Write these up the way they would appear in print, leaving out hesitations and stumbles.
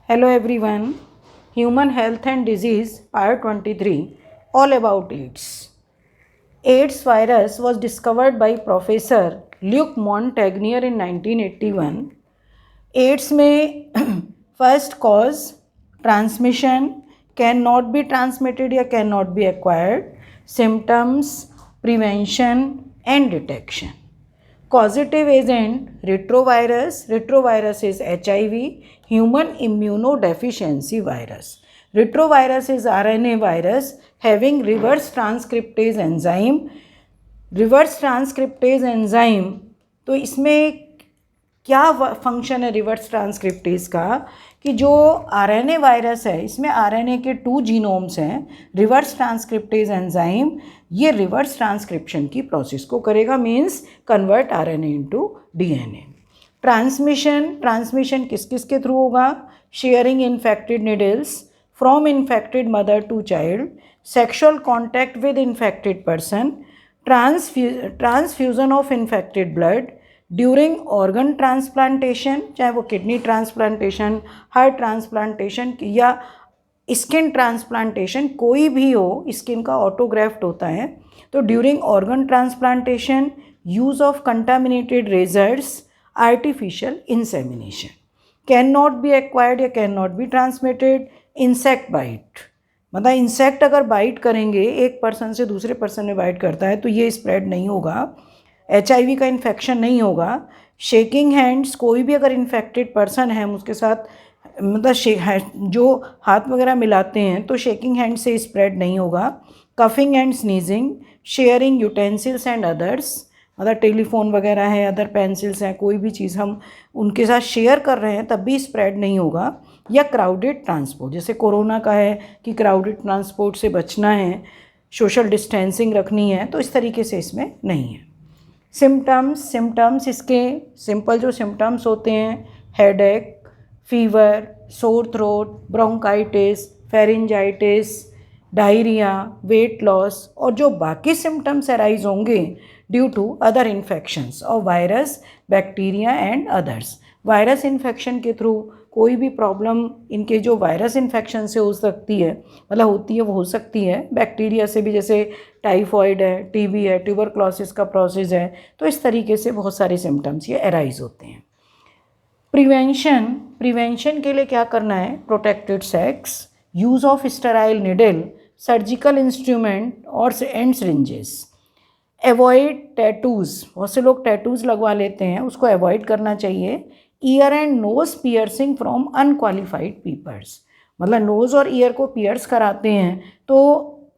Hello everyone. Human Health and Disease Part 23, all about AIDS. AIDS virus was discovered by Professor Luc Montagnier in 1981. AIDS में first cause, transmission, cannot be transmitted या cannot be acquired, symptoms, prevention and detection. Causative agent retrovirus. Retrovirus is HIV, human immunodeficiency virus. Retrovirus is RNA virus having reverse transcriptase enzyme. Reverse transcriptase enzyme, तो इसमें क्या function है reverse transcriptase का कि जो RNA virus है इसमें RNA के 2 जीनोम्स हैं. रिवर्स ट्रांसक्रिप्टेज एंजाइम ये रिवर्स ट्रांसक्रिप्शन की प्रोसेस को करेगा, means convert RNA into DNA. Transmission किस किस के थ्रू होगा? Sharing infected needles from infected mother to child, sexual contact with infected person, transfusion of infected blood during organ transplantation, चाहे वो किडनी ट्रांसप्लांटेशन, हार्ट ट्रांसप्लांटेशन या skin transplantation, कोई भी हो, स्किन का ऑटोग्राफ्ट होता है. तो during organ transplantation, use of contaminated razor's, artificial insemination. Can not be acquired या can not be transmitted. Insect bite, मतलब इंसेक्ट अगर बाइट करेंगे, एक पर्सन से दूसरे पर्सन में बाइट करता है तो ये स्प्रेड नहीं होगा. HIV का इन्फेक्शन नहीं होगा. शेकिंग हैंड्स, कोई भी अगर इन्फेक्टेड पर्सन है उसके साथ मतलब जो हाथ वगैरह मिलाते हैं तो शेकिंग हैंड से स्प्रेड नहीं होगा. Coughing and sneezing, sharing utensils and others, मतलब टेलीफोन वगैरह है, अदर पेंसिल्स हैं, कोई भी चीज़ हम उनके साथ शेयर कर रहे हैं तब भी स्प्रेड नहीं होगा. या क्राउडेड ट्रांसपोर्ट, जैसे कोरोना का है कि क्राउडेड ट्रांसपोर्ट से बचना है, सोशल डिस्टेंसिंग रखनी है, तो इस तरीके से इसमें नहीं है. सिम्टम्स इसके सिंपल जो सिम्टम्स होते हैं, headache, fever, sore throat, bronchitis, pharyngitis, diarrhoea, weight loss, और जो बाकी सिम्टम्स अराइज होंगे due to other infections of virus, bacteria and others. Virus infection के थ्रू कोई भी प्रॉब्लम इनके जो वायरस इन्फेक्शन से हो सकती है, मतलब होती है, वो हो सकती है. बैक्टीरिया से भी, जैसे टाइफॉइड है, टीबी है, ट्यूबरक्लोसिस का प्रोसेस है, तो इस तरीके से बहुत सारे सिम्टम्स ये अराइज होते हैं. प्रिवेंशन के लिए क्या करना है? Protected sex, use of sterile needle, surgical instrument और एंड सिरिंजेस. एवॉइड टैटूज़, बहुत से लोग टैटूज़ लगवा लेते हैं, उसको अवॉइड करना चाहिए. Ear and nose piercing from unqualified piercers, मतलब नोज़ और ईयर को पियर्स कराते हैं तो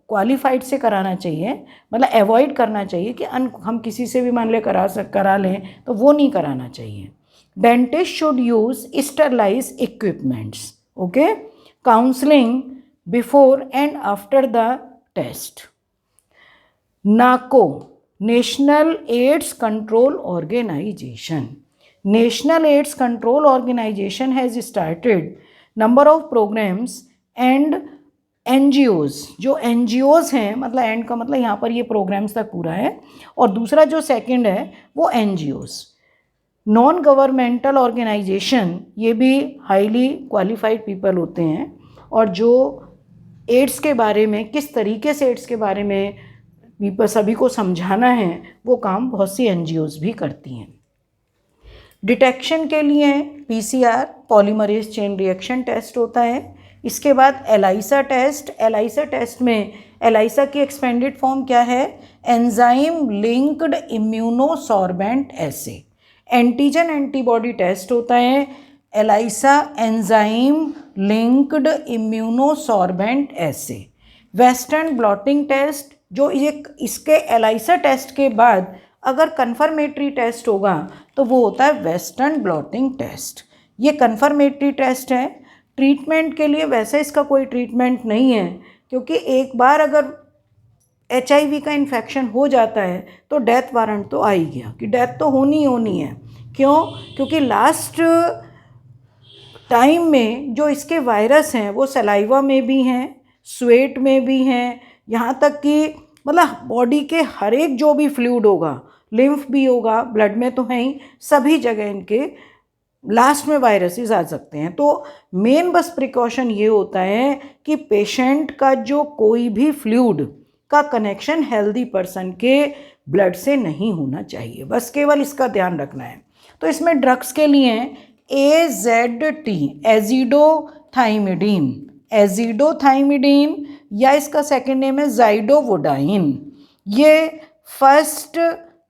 क्वालिफाइड से कराना चाहिए, मतलब अवॉइड करना चाहिए कि हम किसी से भी मान ले करा लें तो वो नहीं कराना चाहिए. Dentist should use sterilise equipments. Okay. Counselling before and after the test. NACO, National AIDS Control Organisation. National AIDS Control Organization has started number of programs and NGOs. जो NGOs हैं, मतलब एंड का मतलब यहाँ पर ये प्रोग्राम्स तक पूरा है, और दूसरा जो सेकंड है वो NGOs, नॉन गवर्नमेंटल ऑर्गेनाइजेशन, ये भी हाईली क्वालिफाइड पीपल होते हैं, और जो एड्स के बारे में, किस तरीके से एड्स के बारे में पीपल सभी को समझाना है, वो काम बहुत सी NGOs भी करती हैं. डिटेक्शन के लिए PCR, polymerase chain reaction test होता है. इसके बाद एलाइसा टेस्ट. एलाइसा टेस्ट में एलाइसा की एक्सपेंडेड फॉर्म क्या है? Enzyme linked immunosorbent assay. Antigen antibody test होता है. ELISA enzyme linked immunosorbent assay. Western blotting test, जो एक इसके एलाइसा टेस्ट के बाद अगर कन्फर्मेटरी टेस्ट होगा तो वो होता है वेस्टर्न ब्लॉटिंग टेस्ट. ये कन्फर्मेटरी टेस्ट है. ट्रीटमेंट के लिए वैसे इसका कोई ट्रीटमेंट नहीं है, क्योंकि एक बार अगर HIV का इन्फेक्शन हो जाता है तो डेथ वारंट तो आ ही गया कि डेथ तो होनी है. क्यों? क्योंकि लास्ट टाइम में जो इसके वायरस हैं वो सलाइवा में भी हैं, स्वेट में भी हैं, यहाँ तक कि मतलब बॉडी के हर एक जो भी फ्लूइड होगा, लिम्फ भी होगा, ब्लड में तो है ही, सभी जगह इनके लास्ट में वायरसेस आ सकते हैं। तो मेन बस प्रिकॉशन ये होता है कि पेशेंट का जो कोई भी फ्लूइड का कनेक्शन हेल्दी पर्सन के ब्लड से नहीं होना चाहिए, बस केवल इसका ध्यान रखना है। तो इसमें ड्रग्स के लिए AZT एजिडोथाइमिडीन, एजिडोथाइमिडीन या इसका सेकेंड नेम है ज़ाइडोवोडाइन। ये first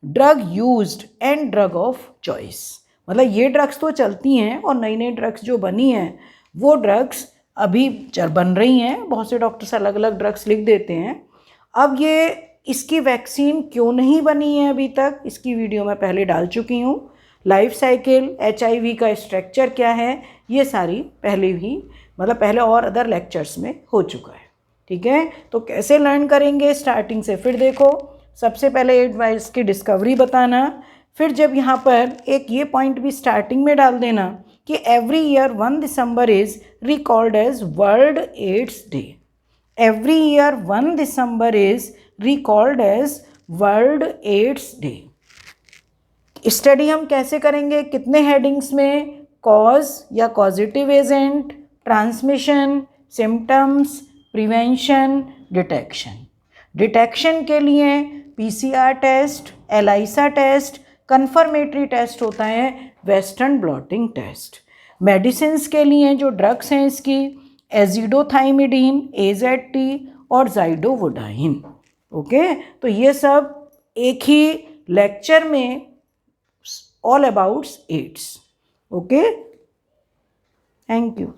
drug used and drug of choice, मतलब ये ड्रग्स तो चलती हैं और नई नई ड्रग्स जो बनी हैं वो ड्रग्स अभी बन रही हैं, बहुत से डॉक्टर्स अलग अलग ड्रग्स लिख देते हैं। अब ये इसकी वैक्सीन क्यों नहीं बनी है अभी तक, इसकी वीडियो मैं पहले डाल चुकी हूँ। लाइफ साइकिल, HIV का स्ट्रक्चर क्या है, ये सारी पहले भी पहले और अदर लेक्चर्स में हो चुका है। ठीक है, तो कैसे लर्न करेंगे स्टार्टिंग से, फिर देखो सबसे पहले एडवाइस की डिस्कवरी बताना, फिर जब यहाँ पर एक ये पॉइंट भी स्टार्टिंग में डाल देना कि every year 1 December is recalled as World AIDS Day. Every year 1 December is recalled as World AIDS Day. Study हम कैसे करेंगे, कितने हेडिंग्स में, कॉज या causative agent, transmission, symptoms, prevention, detection. Detection के लिए PCR test, ELISA test, confirmatory test होता है वेस्टर्न ब्लॉटिंग टेस्ट। मेडिसिन्स के लिए जो ड्रग्स हैं इसकी एजिडोथाइमिडीन, AZT और ज़ाइडोवोडाइन। ओके, तो ये सब एक ही लेक्चर में all about AIDS. Okay, thank you.